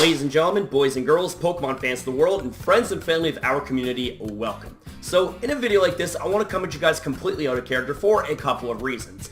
Ladies and gentlemen, boys and girls, Pokemon fans of the world, and friends and family of our community, welcome. So, in a video like this, I want to come at you guys completely out of character for a couple of reasons.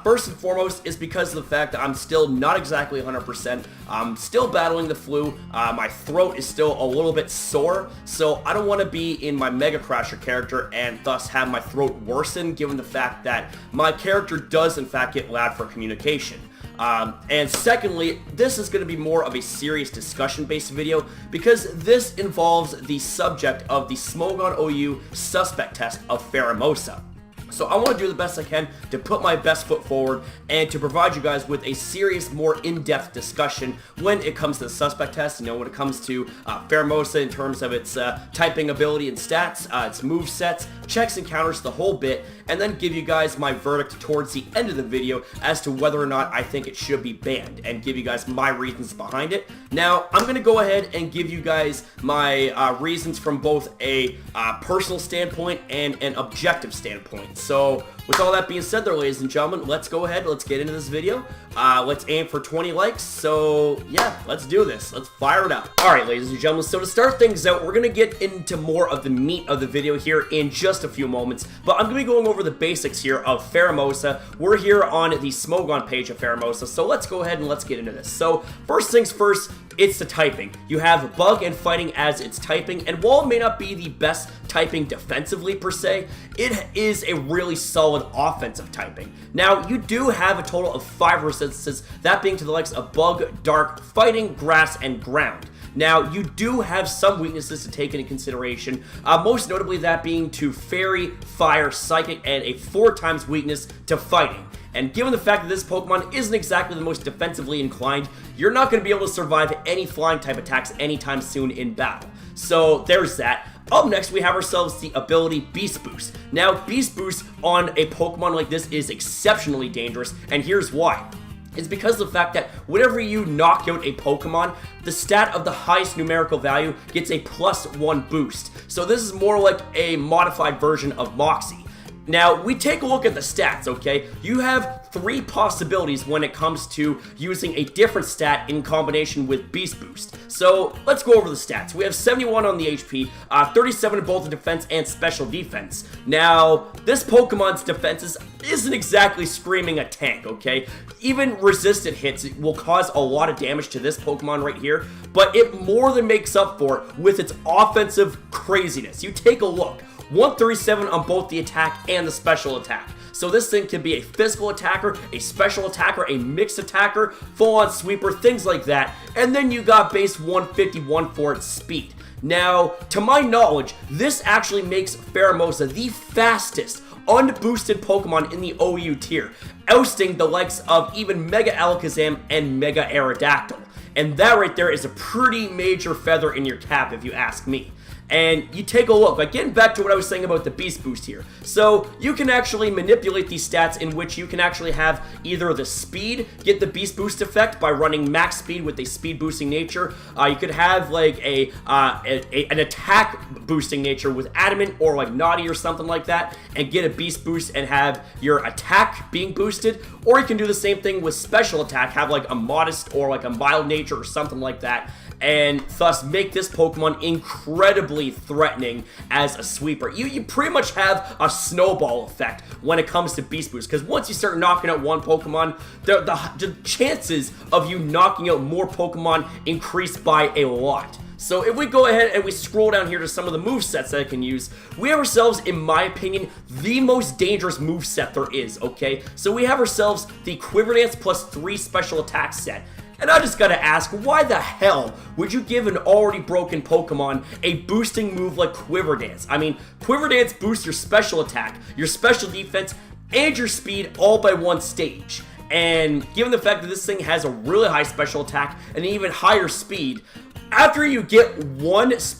First and foremost is because of the fact that I'm still not exactly 100%. I'm still battling the flu. My throat is still a little bit sore, so I don't want to be in my Mega Crasher character and thus have my throat worsen, given the fact that my character does in fact get loud for communication. And secondly, this is going to be more of a serious discussion-based video because this involves the subject of the Smogon OU suspect test of Pheromosa. So I want to do the best I can to put my best foot forward and to provide you guys with a serious, more in-depth discussion when it comes to the suspect test, when it comes to Pheromosa in terms of its typing ability and stats, its move sets, checks and counters, the whole bit, and then give you guys my verdict towards the end of the video as to whether or not I think it should be banned and give you guys my reasons behind it. Now, I'm going to go ahead and give you guys my reasons from both a personal standpoint and an objective standpoint. So, with all that being said there, ladies and gentlemen, let's go ahead, let's get into this video. Let's aim for 20 likes, so yeah, let's do this. Let's fire it up. Alright, ladies and gentlemen, so to start things out, we're going to get into more of the meat of the video here in just a few moments, but I'm going to be going over the basics here of Pheromosa. We're here on the Smogon page of Pheromosa, so let's go ahead and let's get into this. So, first things first, it's the typing. You have Bug and Fighting as its typing, and while it may not be the best typing defensively per se, it is a really solid offensive typing. Now, you do have a total of 5 resistances, that being to the likes of Bug, Dark, Fighting, Grass, and Ground. Now, you do have some weaknesses to take into consideration, most notably that being to Fairy, Fire, Psychic, and a 4 times weakness to Fighting. And given the fact that this Pokemon isn't exactly the most defensively inclined, you're not going to be able to survive any flying type attacks anytime soon in battle. So there's that. Up next, we have ourselves the ability Beast Boost. Now, Beast Boost on a Pokemon like this is exceptionally dangerous, and here's why. It's because of the fact that whenever you knock out a Pokemon, the stat of the highest numerical value gets a +1 boost. So this is more like a modified version of Moxie. Now, we take a look at the stats, okay? You have 3 possibilities when it comes to using a different stat in combination with Beast Boost. So, let's go over the stats. We have 71 on the HP, 37 in both the defense and special defense. Now, this Pokemon's defenses isn't exactly screaming a tank, okay? Even resistant hits will cause a lot of damage to this Pokemon right here, but it more than makes up for it with its offensive craziness. You take a look. 137 on both the attack and the special attack. So this thing can be a physical attacker, a special attacker, a mixed attacker, full-on sweeper, things like that. And then you got base 151 for its speed. Now, to my knowledge, this actually makes Pheromosa the fastest unboosted Pokemon in the OU tier, ousting the likes of even Mega Alakazam and Mega Aerodactyl. And that right there is a pretty major feather in your cap if you ask me. And you take a look, like getting back to what I was saying about the Beast Boost here. So you can actually manipulate these stats in which you can actually have either the speed, get the Beast Boost effect by running max speed with a speed boosting nature. You could have like an attack boosting nature with Adamant or like Naughty or something like that and get a Beast Boost and have your attack being boosted. Or you can do the same thing with special attack, have like a modest or like a mild nature or something like that, and thus make this Pokemon incredibly threatening as a sweeper. You pretty much have a snowball effect when it comes to Beast Boost, because once you start knocking out one Pokemon, the chances of you knocking out more Pokemon increase by a lot. So if we go ahead and we scroll down here to some of the movesets that I can use, we have ourselves, in my opinion, the most dangerous moveset there is, okay? So we have ourselves the Quiver Dance plus 3 special attack set. And I just gotta ask, why the hell would you give an already broken Pokemon a boosting move like Quiver Dance? I mean, Quiver Dance boosts your special attack, your special defense, and your speed all by 1 stage. And given the fact that this thing has a really high special attack and an even higher speed, after you get one boost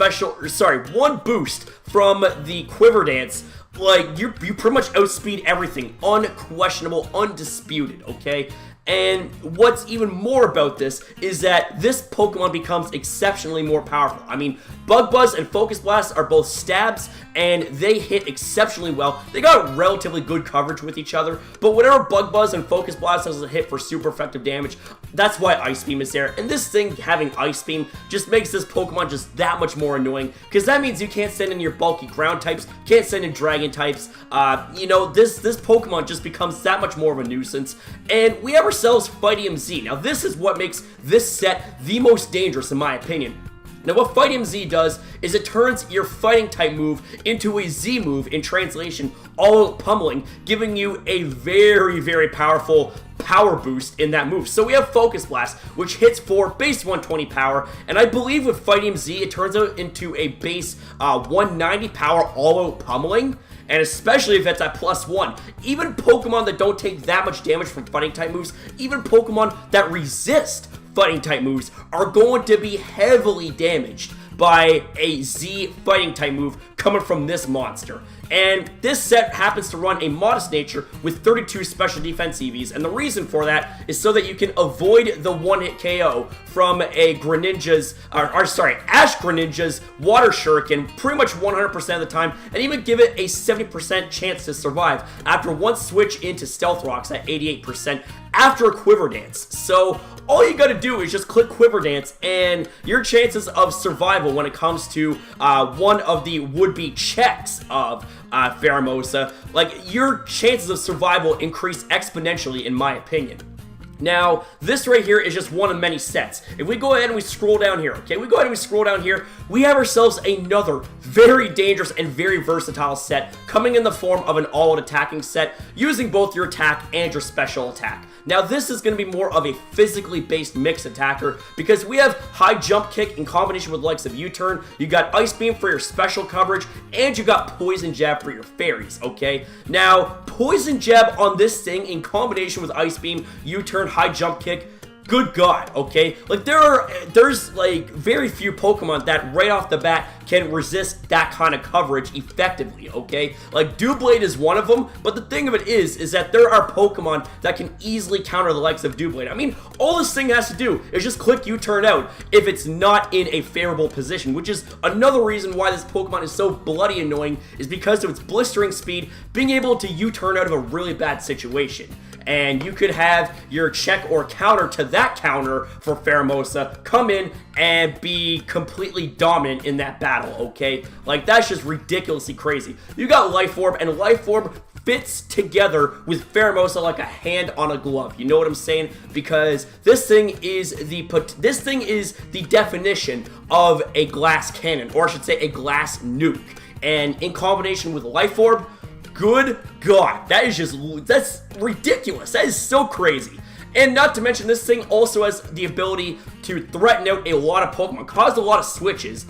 from the Quiver Dance, like, you pretty much outspeed everything. Unquestionable, undisputed, okay? And what's even more about this is that this Pokemon becomes exceptionally more powerful. I mean, Bug Buzz and Focus Blast are both stabs, and they hit exceptionally well. They got relatively good coverage with each other, but whenever Bug Buzz and Focus Blast has a hit for super effective damage, that's why Ice Beam is there. And this thing having Ice Beam just makes this Pokemon just that much more annoying, because that means you can't send in your bulky ground types, can't send in dragon types. You know, this Pokemon just becomes that much more of a nuisance. And we have ourselves Fightium Z. Now this is what makes this set the most dangerous in my opinion. Now what Fightium Z does is it turns your fighting type move into a Z move, in translation, all out pummeling, giving you a very, very powerful power boost in that move. So we have Focus Blast, which hits for base 120 power, and I believe with Fightium Z it turns out into a base 190 power all out pummeling. And especially if it's at +1. Even Pokemon that don't take that much damage from fighting type moves, even Pokemon that resist fighting type moves, are going to be heavily damaged by a Z fighting type move coming from this monster. And this set happens to run a modest nature with 32 special defense EVs, and the reason for that is so that you can avoid the one-hit KO from a Greninja's, Ash Greninja's Water Shuriken pretty much 100% of the time, and even give it a 70% chance to survive after one switch into Stealth Rocks at 88% after a Quiver Dance. So all you gotta do is just click Quiver Dance, and your chances of survival when it comes to one of the would-be checks of Pheromosa, like, your chances of survival increase exponentially in my opinion. Now, this right here is just one of many sets. If we go ahead and we scroll down here, okay, we have ourselves another very dangerous and very versatile set coming in the form of an all-out attacking set using both your attack and your special attack. Now, this is going to be more of a physically based mixed attacker because we have high jump kick in combination with the likes of U-turn, you got Ice Beam for your special coverage, and you got Poison Jab for your fairies, okay? Now, Poison Jab on this thing in combination with Ice Beam, U-turn, high jump kick, good God, okay? Like, there's like very few Pokemon that right off the bat can resist that kind of coverage effectively, okay? Like, Doublade is one of them, but the thing of it is that there are Pokemon that can easily counter the likes of Doublade. I mean, all this thing has to do is just click U-turn out if it's not in a favorable position, which is another reason why this Pokemon is so bloody annoying, is because of its blistering speed, being able to U-turn out of a really bad situation. And you could have your check or counter to that counter for Pheromosa come in and be completely dominant in that battle, okay? Like, that's just ridiculously crazy. You got Life Orb, and Life Orb fits together with Pheromosa like a hand on a glove. You know what I'm saying? Because this thing is the definition of a glass cannon, or I should say a glass nuke. And in combination with Life Orb, good God, that's ridiculous. That is so crazy. And not to mention, this thing also has the ability to threaten out a lot of Pokemon, cause a lot of switches,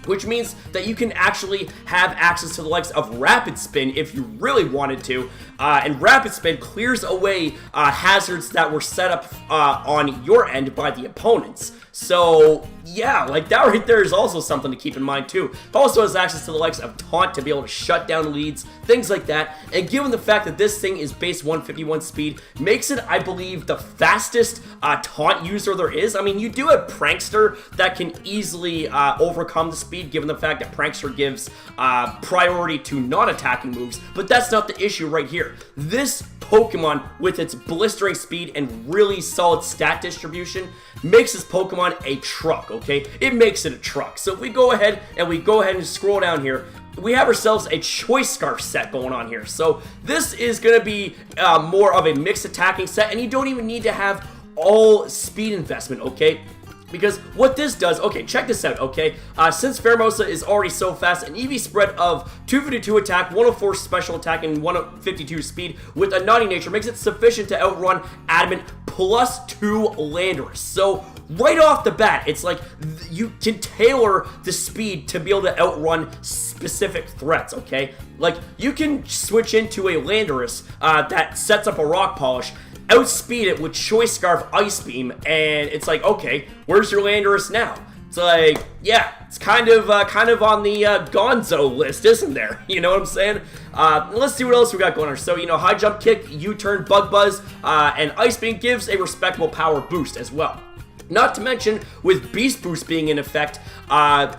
which means that you can actually have access to the likes of Rapid Spin if you really wanted to, and Rapid Spin clears away hazards that were set up on your end by the opponents. So, yeah, like, that right there is also something to keep in mind, too. It also has access to the likes of Taunt to be able to shut down leads, things like that. And given the fact that this thing is base 151 speed, makes it, I believe, the fastest Taunt user there is. I mean, you do have Prankster that can easily overcome the speed, given the fact that Prankster gives priority to non-attacking moves, but that's not the issue right here. This Pokemon, with its blistering speed and really solid stat distribution, makes this Pokemon a truck, okay? It makes it a truck. So if we go ahead and scroll down here, we have ourselves a Choice Scarf set going on here. So this is going to be more of a mixed attacking set, and you don't even need to have all speed investment, okay? Because what this does, okay, check this out, okay? Since Pheromosa is already so fast, an EV spread of 252 attack, 104 special attack, and 152 speed with a naughty nature makes it sufficient to outrun Adamant +2 Landorus. So right off the bat, it's like you can tailor the speed to be able to outrun specific threats, okay? Like, you can switch into a Landorus that sets up a Rock Polish, outspeed it with Choice Scarf Ice Beam, and it's like, okay, where's your Landorus now? It's like, yeah, it's kind of on the gonzo list, isn't there? You know what I'm saying? Let's see what else we got going on. So, you know, high jump kick, U-turn, bug buzz, and ice beam gives a respectable power boost as well. Not to mention, with Beast Boost being in effect,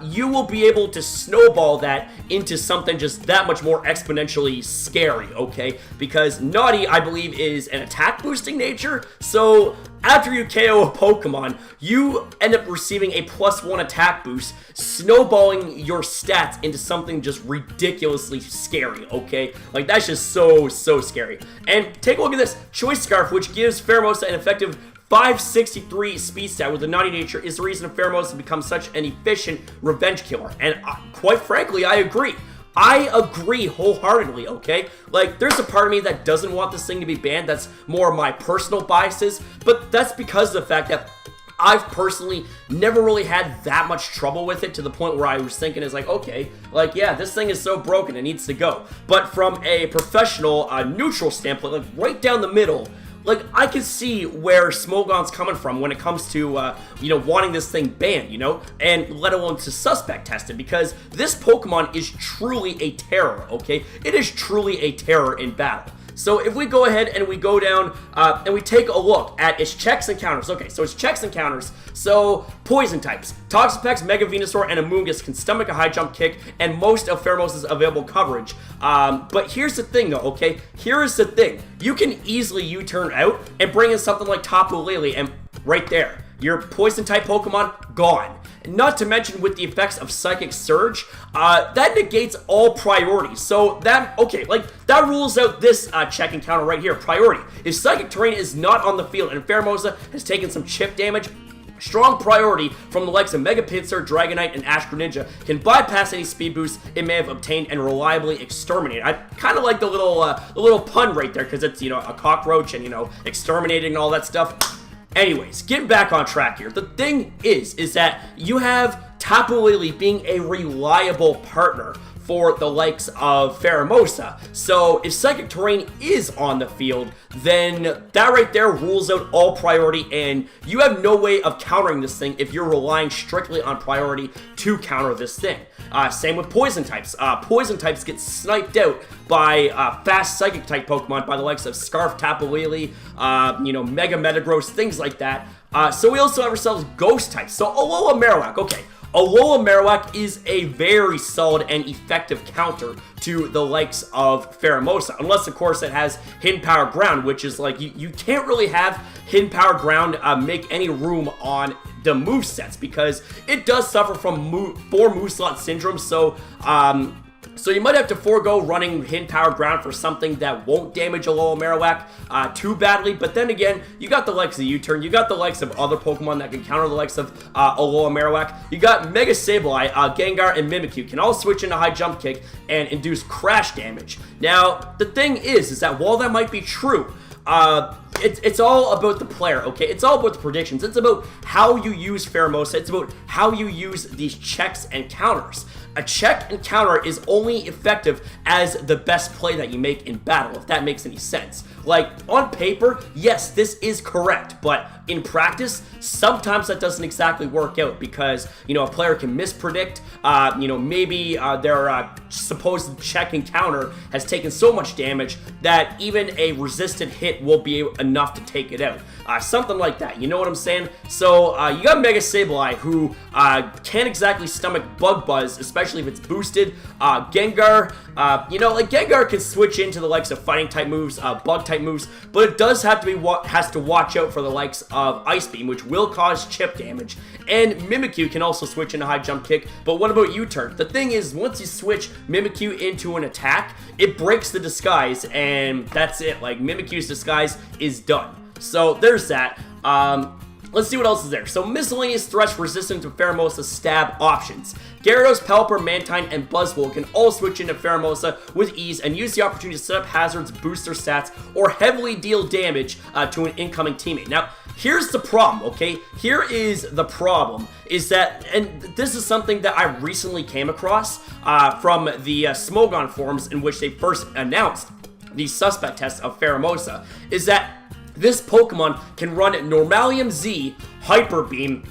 you will be able to snowball that into something just that much more exponentially scary, okay? Because Naughty, I believe, is an attack boosting nature, so after you KO a Pokemon, you end up receiving a +1 attack boost, snowballing your stats into something just ridiculously scary, okay? Like, that's just so scary. And take a look at this. Choice Scarf, which gives Pheromosa an effective 563 speed stat with the naughty nature, is the reason Pheromosa has become such an efficient revenge killer. And quite frankly, I agree. I agree wholeheartedly, okay? Like, there's a part of me that doesn't want this thing to be banned. That's more of my personal biases. But that's because of the fact that I've personally never really had that much trouble with it, to the point where I was thinking is like, okay, like, yeah, this thing is so broken, it needs to go. But from a professional, neutral standpoint, like right down the middle, like, I can see where Smogon's coming from when it comes to, you know, wanting this thing banned, you know, and let alone to suspect tested, because this Pokemon is truly a terror, okay? It is truly a terror in battle. So if we go ahead and we go down and we take a look at its checks and counters. Okay, so its checks and counters. So poison types. Toxapex, Mega Venusaur, and Amoonguss can stomach a high jump kick and most of Pheromosa's available coverage. But here's the thing though, okay? Here is the thing. You can easily U-turn out and bring in something like Tapu Lele, and right there, your poison type Pokemon, gone. Not to mention with the effects of Psychic Surge, that negates all priorities. So that, okay, like, that rules out this check and counter right here, priority. If Psychic Terrain is not on the field and Pheromosa has taken some chip damage, strong priority from the likes of Mega Pinsir, Dragonite, and Ash Greninja can bypass any speed boosts it may have obtained and reliably exterminate. I kind of like the little pun right there, because it's, you know, a cockroach and, you know, exterminating and all that stuff. Anyways, getting back on track here. The thing is that you have Tapu Lele being a reliable partner for the likes of Pheromosa. So if Psychic Terrain is on the field, then that right there rules out all priority, and you have no way of countering this thing if you're relying strictly on priority to counter this thing. Same with poison types. Poison types get sniped out by fast psychic type Pokemon, by the likes of Scarf, Tapu Lele, you know, Mega Metagross, things like that. So we also have ourselves ghost types. So Alola Marowak, okay. Alola Marowak is a very solid and effective counter to the likes of Pheromosa, unless of course it has Hidden Power Ground, which is like, you can't really have Hidden Power Ground make any room on the movesets, because it does suffer from 4 move slot syndrome. So you might have to forego running Hidden Power Ground for something that won't damage Alola Marowak too badly. But then again, you got the likes of U-turn, you got the likes of other Pokemon that can counter the likes of Alola Marowak. You got Mega Sableye, Gengar, and Mimikyu can all switch into high jump kick and induce crash damage. Now, the thing is that while that might be true, it's all about the player, okay? It's all about the predictions. It's about how you use Pheromosa. It's about how you use these checks and counters. A check and counter is only effective as the best play that you make in battle, if that makes any sense. Like, on paper, yes, this is correct, but in practice, sometimes that doesn't exactly work out, because, you know, a player can mispredict, you know, maybe their supposed check and counter has taken so much damage that even a resisted hit will be enough to take it out. Something like that, you know what I'm saying? So, you got Mega Sableye, who can't exactly stomach Bug Buzz, especially if it's boosted. Gengar, you know, like, Gengar can switch into the likes of fighting type moves, bug type moves, but it does have to be has to watch out for the likes of Ice Beam, which will cause chip damage. And Mimikyu can also switch into high jump kick, but what about U-turn? The thing is, once you switch Mimikyu into an attack, it breaks the disguise, and that's it. Like, Mimikyu's disguise is done. So there's that. Let's see what else is there. So miscellaneous threats resistant to Pheromosa stab options. Gyarados, Pelipper, Mantine, and Buzzwole can all switch into Pheromosa with ease and use the opportunity to set up hazards, boost their stats, or heavily deal damage to an incoming teammate. Now, here's the problem, okay? Here is the problem, is that, and this is something that I recently came across from the Smogon forums, in which they first announced the suspect test of Pheromosa, is that this Pokemon can run Normalium Z, Hyper Beam,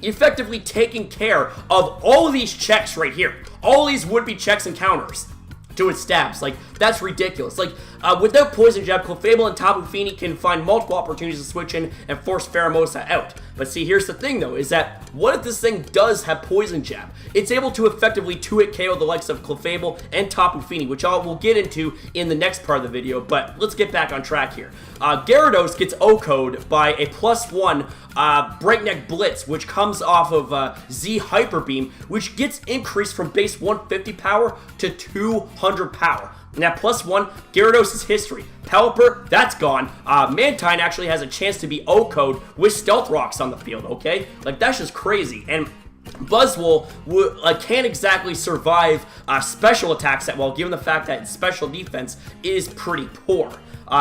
effectively taking care of all of these checks right here. All these would-be checks and counters to its stabs. Like, that's ridiculous. Like, without Poison Jab, Clefable and Tapu Fini can find multiple opportunities to switch in and force Pheromosa out. But see, here's the thing though, is that what if this thing does have Poison Jab? It's able to effectively 2-hit KO the likes of Clefable and Tapu Fini, which we'll get into in the next part of the video, but let's get back on track here. Gyarados gets O-Code by a +1 Breakneck Blitz, which comes off of Z Hyper Beam, which gets increased from base 150 power to 200 power. Now, +1, Gyarados' history. Pelipper, that's gone. Mantine actually has a chance to be O-Code with Stealth Rocks on the field, okay? Like, that's just crazy. And Buzzwole can't exactly survive special attacks that well, given the fact that its special defense is pretty poor.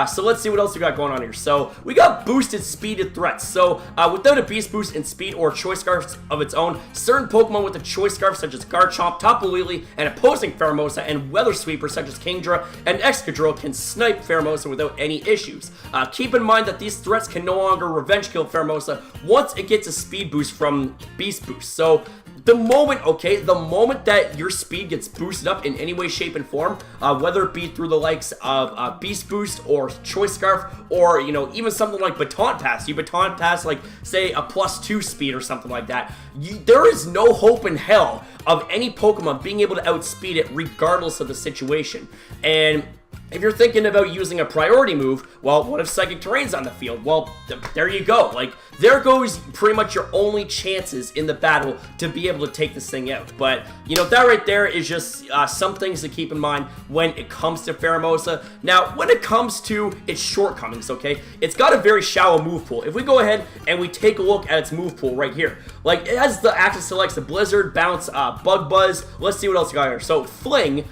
So let's see what else we got going on here. So we got boosted speeded threats. So without a beast boost in speed or choice scarfs of its own, certain Pokemon with a choice scarf such as Garchomp, Tapu Lele, and opposing Pheromosa and Weather Sweeper such as Kingdra and Excadrill can snipe Pheromosa without any issues. Keep in mind that these threats can no longer revenge kill Pheromosa once it gets a speed boost from beast boost. So the moment that your speed gets boosted up in any way, shape, and form, whether it be through the likes of Beast Boost or Choice Scarf, or, you know, even something like Baton Pass. You Baton Pass, like, say, a +2 speed or something like that. There is no hope in hell of any Pokemon being able to outspeed it regardless of the situation. And if you're thinking about using a priority move, well, what if Psychic Terrain's on the field? Well, there you go. Like, there goes pretty much your only chances in the battle to be able to take this thing out. But, you know, that right there is just some things to keep in mind when it comes to Pheromosa. Now, when it comes to its shortcomings, okay, it's got a very shallow move pool. If we go ahead and we take a look at its move pool right here, like, it has the access to, like, the Blizzard, Bounce, Bug Buzz. Let's see what else we got here. So, Fling.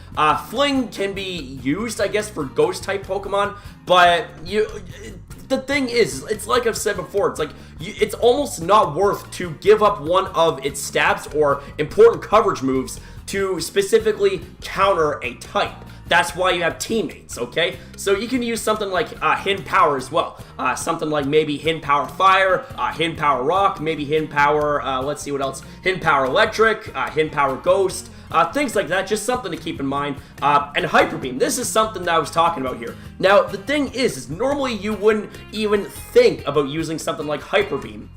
Fling can be used, I guess, for Ghost-type Pokemon, but the thing is, it's like I've said before, it's like, it's almost not worth to give up one of its stabs or important coverage moves to specifically counter a type. That's why you have teammates, okay? So you can use something like Hin Power as well. Something like maybe Hin Power Fire, Hin Power Rock, maybe Hin Power, let's see what else, Hin Power Electric, Hin Power Ghost, things like that, just something to keep in mind. And Hyper Beam, this is something that I was talking about here. Now, the thing is normally you wouldn't even think about using something like Hyper Beam.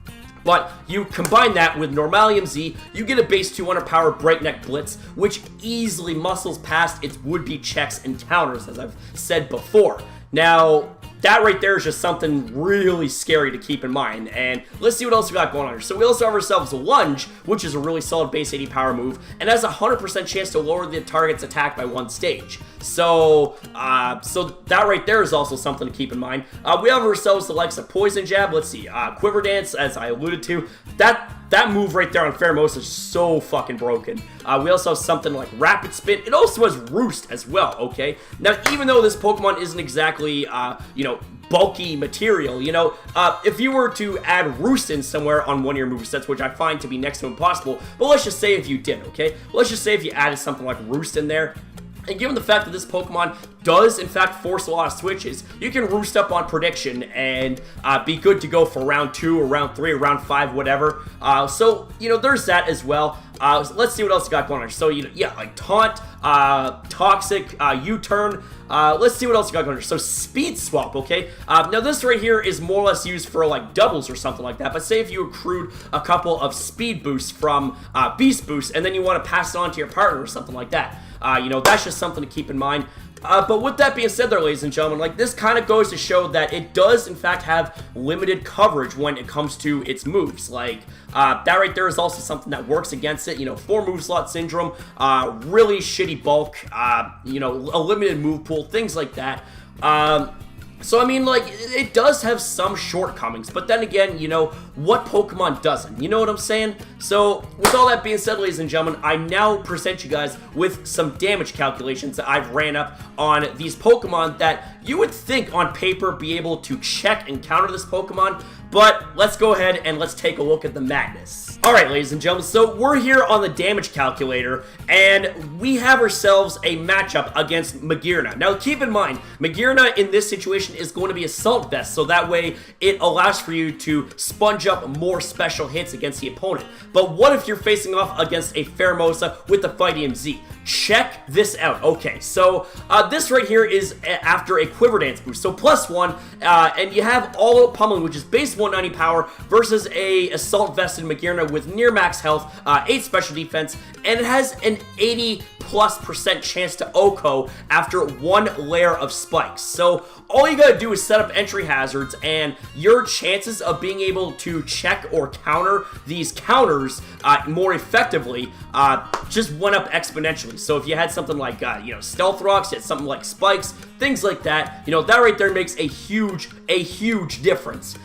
But you combine that with Normalium Z, you get a base 200 power Breakneck Blitz, which easily muscles past its would-be checks and counters, as I've said before. Now, that right there is just something really scary to keep in mind. And let's see what else we got going on here. So we also have ourselves a Lunge, which is a really solid base 80 power move, and has a 100% chance to lower the target's attack by 1 stage. So that right there is also something to keep in mind. We have ourselves the likes of Poison Jab. Let's see, Quiver Dance, as I alluded to. That move right there on Pheromosa is so fucking broken. We also have something like Rapid Spin. It also has Roost as well, okay? Now, even though this Pokemon isn't exactly, you know, bulky material, you know, if you were to add Roost in somewhere on one of your movesets, which I find to be next to impossible, but let's just say if you did, okay? Let's just say if you added something like Roost in there, and given the fact that this Pokemon does, in fact, force a lot of switches, you can Roost up on Prediction and be good to go for round 2 or round 3 or round 5, whatever. So, you know, there's that as well. Let's see what else you got going on. So, you know, yeah, like Taunt, Toxic, U-Turn. Let's see what else you got going on. So, Speed Swap, okay? Now, this right here is more or less used for, like, doubles or something like that. But say if you accrued a couple of Speed Boosts from Beast Boost, and then you want to pass it on to your partner or something like that. You know, that's just something to keep in mind. But with that being said there, ladies and gentlemen, like, this kind of goes to show that it does, in fact, have limited coverage when it comes to its moves. Like, that right there is also something that works against it. You know, 4 move slot syndrome, really shitty bulk, you know, a limited move pool, things like that. So, I mean, like, it does have some shortcomings, but then again, you know, what Pokemon doesn't? You know what I'm saying? So, with all that being said, ladies and gentlemen, I now present you guys with some damage calculations that I've ran up on these Pokemon that you would think on paper be able to check and counter this Pokemon, but let's go ahead and let's take a look at the madness. Alright, ladies and gentlemen, so we're here on the damage calculator, and we have ourselves a matchup against Magearna. Now, keep in mind, Magearna in this situation is going to be Assault Vest, so that way it allows for you to sponge up more special hits against the opponent. But what if you're facing off against a Pheromosa with the Fight EMZ? Check this out. Okay, so this right here is after a Quiver Dance boost, so +1, and you have All Out Pummeling, which is base 190 power, versus a Assault Vested Magearna with near max health, 8 special defense, and it has an 80+% chance to OHKO after 1 layer of spikes. So all you gotta do is set up entry hazards, and your chances of being able to check or counter these counters more effectively just went up exponentially. So if you had something like, Stealth Rocks, you had something like Spikes, things like that, that right there makes a huge difference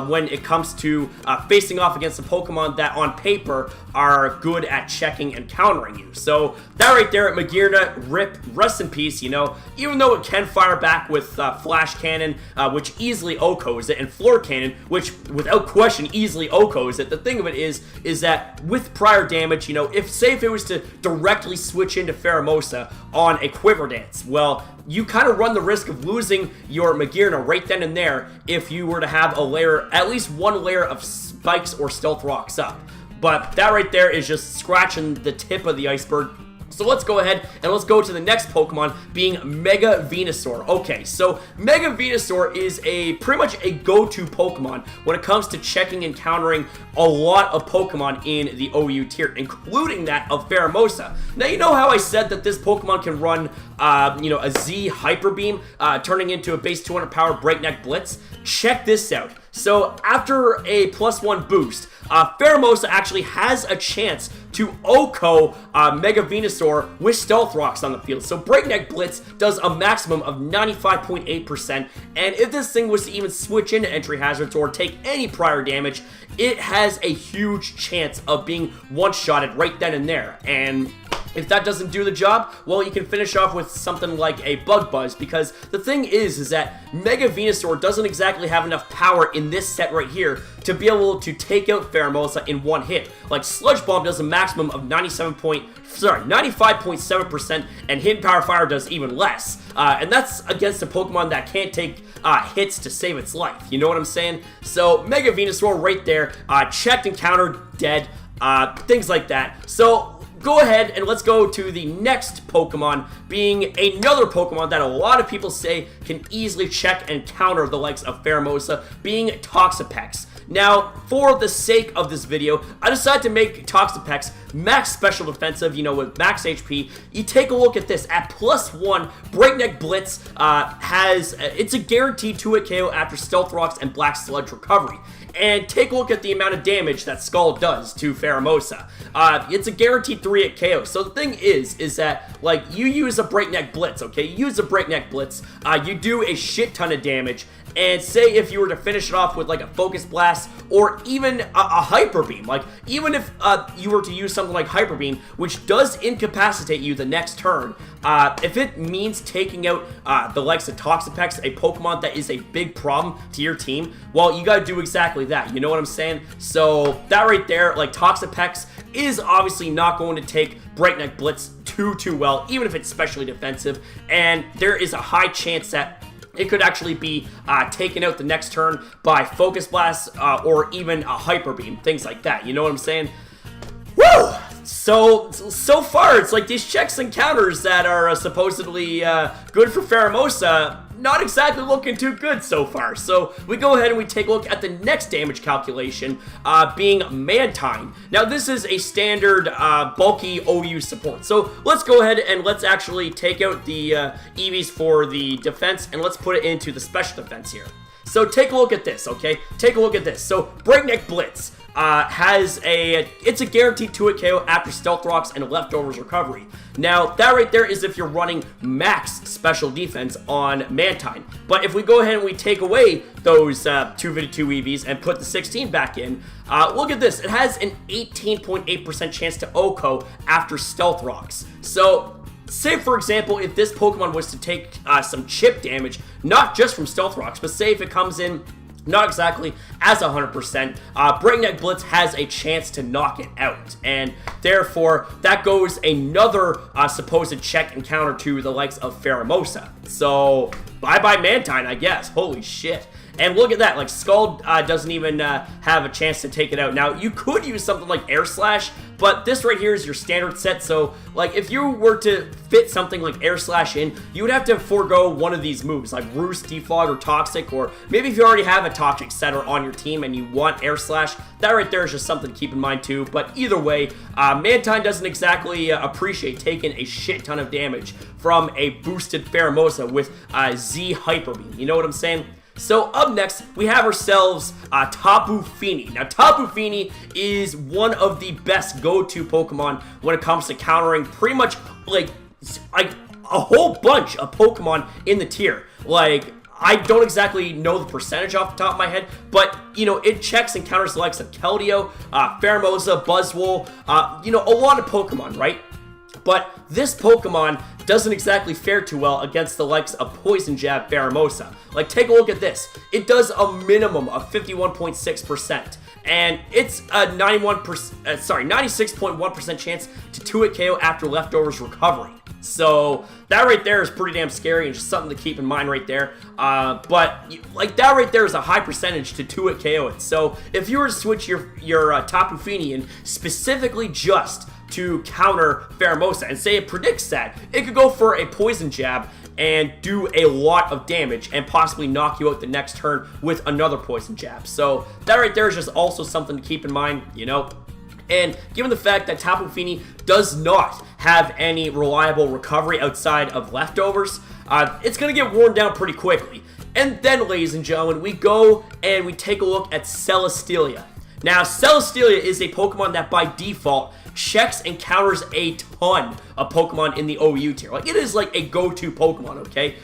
when it comes to facing off against a Pokemon that on paper are good at checking and countering you. So that right there at Magearna, RIP, rest in peace, even though it can fire back with Flash Cannon, which easily OHKOs it, and Floor Cannon, which without question easily OHKOs it. The thing of it is that with prior damage, if it was to directly switch into Pheromosa on a Quiver Dance, well, you kind of run the risk of losing your Magearna right then and there if you were to have a layer, at least 1 layer of Spikes or Stealth Rocks up. But that right there is just scratching the tip of the iceberg. So let's go ahead and let's go to the next Pokemon, being Mega Venusaur. Okay, so Mega Venusaur is pretty much a go-to Pokemon when it comes to checking and countering a lot of Pokemon in the OU tier, including that of Pheromosa. Now, you know how I said that this Pokemon can run, a Z Hyper Beam, turning into a base 200 power Breakneck Blitz? Check this out. So after a +1 boost, Pheromosa actually has a chance to OHKO Mega Venusaur with Stealth Rocks on the field. So Breakneck Blitz does a maximum of 95.8%, and if this thing was to even switch into entry hazards or take any prior damage, it has a huge chance of being one-shotted right then and there. And if that doesn't do the job, well, you can finish off with something like a Bug Buzz, because the thing is that Mega Venusaur doesn't exactly have enough power in this set right here to be able to take out Pheromosa in 1 hit. Like, Sludge Bomb does a maximum of 95.7%, and Hidden Power Fire does even less. And that's against a Pokemon that can't take hits to save its life. You know what I'm saying? So, Mega Venusaur right there, checked and countered, dead, things like that. So go ahead and let's go to the next Pokemon, being another Pokemon that a lot of people say can easily check and counter the likes of Pheromosa, being Toxapex. Now, for the sake of this video, I decided to make Toxapex max special defensive, with max HP. You take a look at this. At +1, Breakneck Blitz it's a guaranteed 2-hit KO after Stealth Rocks and Black Sludge recovery. And take a look at the amount of damage that Skull does to Pheromosa. It's a guaranteed 3-hit KO. So the thing is that, like, you use a Breakneck Blitz, okay? You use a Breakneck Blitz, you do a shit ton of damage, and say if you were to finish it off with, like, a Focus Blast or even a Hyper Beam, like, even if you were to use something like Hyper Beam, which does incapacitate you the next turn, if it means taking out the likes of Toxapex, a Pokemon that is a big problem to your team, well, you gotta do exactly that, you know what I'm saying? So that right there, like, Toxapex is obviously not going to take Breakneck Blitz too well, even if it's specially defensive, and there is a high chance that it could actually be taken out the next turn by Focus Blast or even a Hyper Beam, things like that, you know what I'm saying? Woo! So far, it's like these checks and counters that are supposedly good for Pheromosa, not exactly looking too good so far. So we go ahead and we take a look at the next damage calculation, being Mantine. Now, this is a standard bulky OU support. So let's go ahead and let's actually take out the EVs for the defense, and let's put it into the special defense here. So take a look at this, okay? Take a look at this. So Breakneck Blitz it's a guaranteed 2-hit KO after Stealth Rocks and Leftovers recovery. Now, that right there is if you're running max special defense on Mantine. But if we go ahead and we take away those 252 EVs and put the 16 back in, look at this. It has an 18.8% chance to OHKO after Stealth Rocks. So say, for example, if this Pokemon was to take some chip damage, not just from Stealth Rocks, but say if it comes in not exactly as 100%, Breakneck Blitz has a chance to knock it out, and therefore that goes another supposed check and counter to the likes of Pheromosa. So bye-bye Mantine, I guess. Holy shit. And look at that, like, Skull doesn't even have a chance to take it out. Now, you could use something like Air Slash, but this right here is your standard set, so, like, if you were to fit something like Air Slash in, you would have to forego one of these moves, like Roost, Defog, or Toxic, or maybe if you already have a Toxic setter on your team and you want Air Slash, that right there is just something to keep in mind too. But either way, Mantine doesn't exactly appreciate taking a shit ton of damage from a boosted Pheromosa with Z Hyper Beam, you know what I'm saying? So up next, we have ourselves Tapu Fini. Now, Tapu Fini is one of the best go-to Pokemon when it comes to countering pretty much, like a whole bunch of Pokemon in the tier. Like, I don't exactly know the percentage off the top of my head, but, you know, it checks and counters the likes of Keldeo, Pheromosa, Buzzwole, you know, a lot of Pokemon, right? But this Pokemon doesn't exactly fare too well against the likes of Poison Jab Pheromosa. Like, take a look at this. It does a minimum of 51.6%, and it's a 96.1% chance to 2-hit KO after Leftovers recovery. So that right there is pretty damn scary and just something to keep in mind right there. But like that right there is a high percentage to 2-hit KO it. So if you were to switch your Tapu Fini in specifically just to counter Pheromosa and say it predicts that, it could go for a Poison Jab and do a lot of damage and possibly knock you out the next turn with another Poison Jab. So that right there is just also something to keep in mind, you know. And given the fact that Tapu Fini does not have any reliable recovery outside of Leftovers, it's going to get worn down pretty quickly. And then, ladies and gentlemen, we go and we take a look at Celesteela. Now, Celesteela is a Pokemon that by default checks and counters a ton of Pokemon in the OU tier. Like, it is like a go-to Pokemon, okay?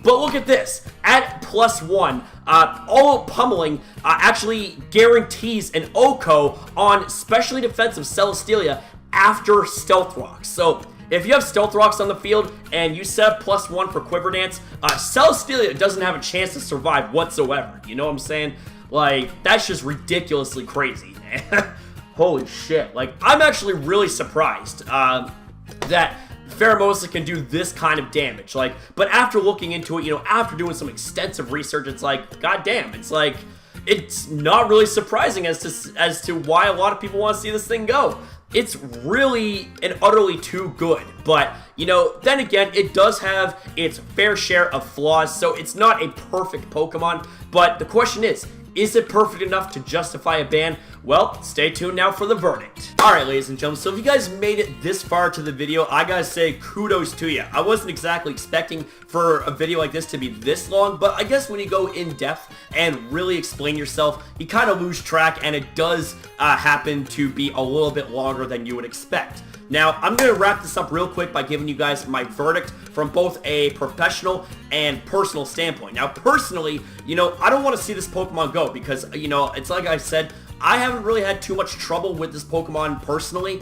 But look at this. At +1, all pummeling actually guarantees an OHKO on specially defensive Celesteela after Stealth Rocks. So if you have Stealth Rocks on the field and you set up +1 for Quiver Dance, Celesteela doesn't have a chance to survive whatsoever. You know what I'm saying? Like, that's just ridiculously crazy, man. Holy shit. Like, I'm actually really surprised that Pheromosa can do this kind of damage. Like, but after looking into it, you know, after doing some extensive research, it's like, goddamn, it's like, it's not really surprising as to why a lot of people want to see this thing go. It's really and utterly too good. But, you know, then again, it does have its fair share of flaws, so it's not a perfect Pokemon. But the question is it perfect enough to justify a ban? Well, stay tuned now for the verdict. Alright, ladies and gentlemen, so if you guys made it this far to the video, I gotta say kudos to you. I wasn't exactly expecting for a video like this to be this long, but I guess when you go in depth and really explain yourself, you kind of lose track, and it does happen to be a little bit longer than you would expect. Now, I'm going to wrap this up real quick by giving you guys my verdict from both a professional and personal standpoint. Now, personally, you know, I don't want to see this Pokemon go because, you know, it's like I said, I haven't really had too much trouble with this Pokemon personally,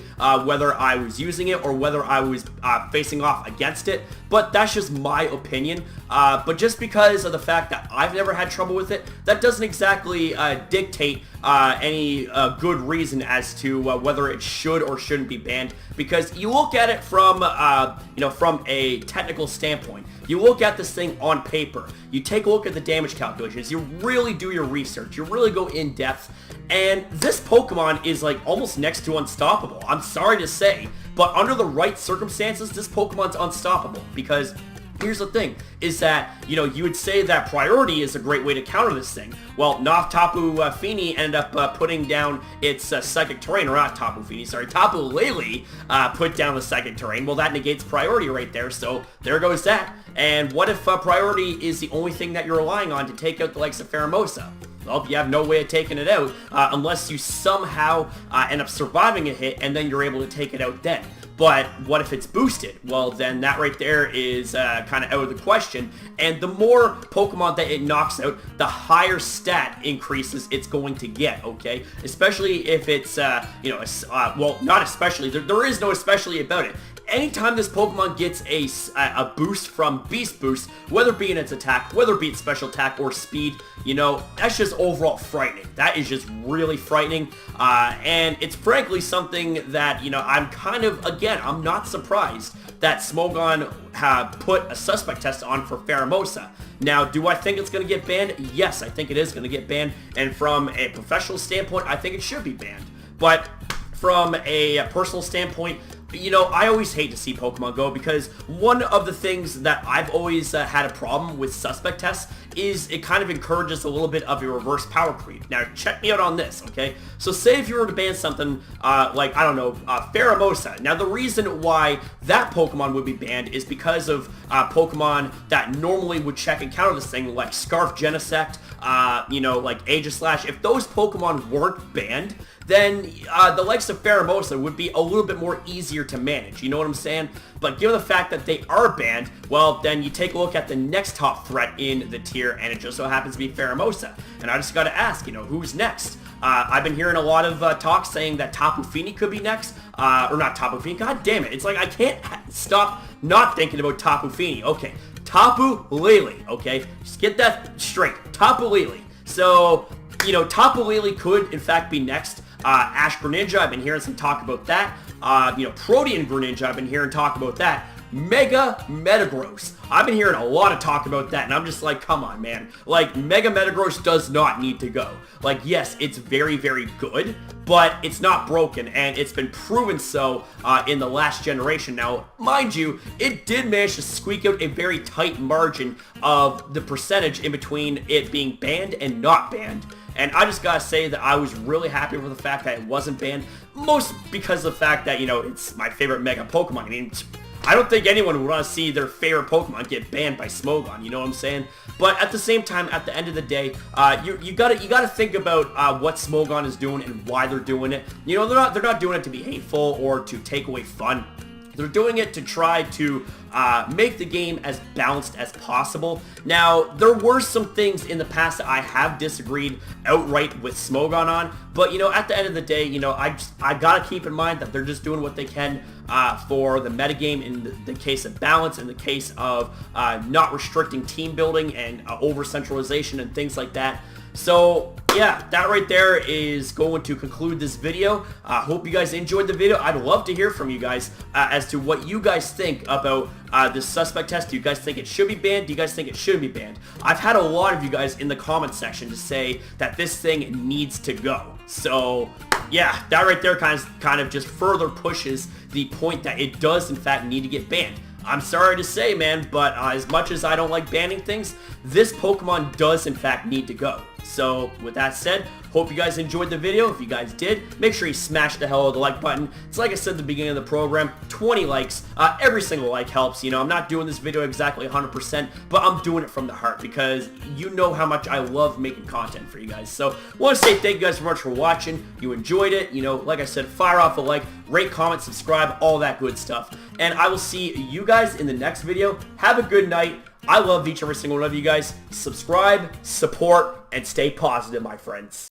whether I was using it or whether I was facing off against it, but that's just my opinion. But just because of the fact that I've never had trouble with it, that doesn't exactly dictate any good reason as to whether it should or shouldn't be banned, because you look at it from, you know, from a technical standpoint. You look at this thing on paper, you take a look at the damage calculations, you really do your research, you really go in depth, and this Pokemon is like almost next to unstoppable. I'm sorry to say, but under the right circumstances, this Pokemon's unstoppable, because here's the thing, is that, you know, you would say that priority is a great way to counter this thing. Well, Tapu Fini ended up putting down its psychic terrain, or not Tapu Fini, sorry, Tapu Lele put down the psychic terrain. Well, that negates priority right there, so there goes that. And what if priority is the only thing that you're relying on to take out the likes of Pheromosa? Well, you have no way of taking it out unless you somehow end up surviving a hit, and then you're able to take it out then. But what if it's boosted? Well, then that right there is kind of out of the question. And the more Pokemon that it knocks out, the higher stat increases it's going to get, okay? Especially if it's, you know, well, not especially. There is no especially about it. anytime this Pokemon gets a boost from Beast Boost, whether it be in its attack, whether it be its special attack or speed, you know, that's just overall frightening. That is just really frightening, and it's frankly something that, you know, I'm kind of, again, I'm not surprised that Smogon put a suspect test on for Pheromosa. Now, do I think it's going to get banned? Yes, I think it is going to get banned, and from a professional standpoint, I think it should be banned. But from a personal standpoint, you know, I always hate to see Pokemon Go because one of the things that I've always had a problem with suspect tests is it kind of encourages a little bit of a reverse power creep. Now, check me out on this, okay? So say if you were to ban something like, I don't know, Pheromosa. Now, the reason why that Pokemon would be banned is because of Pokemon that normally would check and counter this thing, like Scarf Genesect, you know, like Aegislash. If those Pokemon weren't banned, then the likes of Pheromosa would be a little bit more easier to manage, you know what I'm saying? But given the fact that they are banned, well, then you take a look at the next top threat in the tier, and it just so happens to be Pheromosa. And I just gotta ask, you know, who's next? I've been hearing a lot of talk saying that Tapu Fini could be next, or not Tapu Fini, god damn it, it's like I can't stop not thinking about Tapu Fini. Okay, Tapu Lele, okay? Just get that straight, Tapu Lele. So, you know, Tapu Lele could, in fact, be next. Ash Greninja, I've been hearing some talk about that. You know, Protean Greninja, I've been hearing talk about that. Mega Metagross, I've been hearing a lot of talk about that, and I'm just like, come on, man. Like, Mega Metagross does not need to go. Like, yes, it's very, very good, but it's not broken, and it's been proven so in the last generation. Now, mind you, it did manage to squeak out a very tight margin of the percentage in between it being banned and not banned. And I just gotta say that I was really happy with the fact that it wasn't banned, most because of the fact that, you know, it's my favorite Mega Pokemon. I mean, I don't think anyone would want to see their favorite Pokemon get banned by Smogon, you know what I'm saying? But at the same time, at the end of the day, you gotta think about what Smogon is doing and why they're doing it. You know, they're not doing it to be hateful or to take away fun. They're doing it to try to make the game as balanced as possible. Now, there were some things in the past that I have disagreed outright with Smogon on, but, you know, at the end of the day, you know, I gotta keep in mind that they're just doing what they can for the metagame in the case of balance, in the case of not restricting team building and over-centralization and things like that. So, yeah, that right there is going to conclude this video. I hope you guys enjoyed the video. I'd love to hear from you guys as to what you guys think about this suspect test. Do you guys think it should be banned? Do you guys think it shouldn't be banned? I've had a lot of you guys in the comment section to say that this thing needs to go. So, yeah, that right there kind of just further pushes the point that it does, in fact, need to get banned. I'm sorry to say, man, but as much as I don't like banning things, this Pokemon does, in fact, need to go. So, with that said, hope you guys enjoyed the video. If you guys did, make sure you smash the hell out of the like button. It's like I said at the beginning of the program, 20 likes. Every single like helps. You know, I'm not doing this video exactly 100%, but I'm doing it from the heart because you know how much I love making content for you guys. So, I want to say thank you guys so much for watching. You enjoyed it. You know, like I said, fire off a like, rate, comment, subscribe, all that good stuff. And I will see you guys in the next video. Have a good night. I love each and every single one of you guys. Subscribe, support, and stay positive, my friends.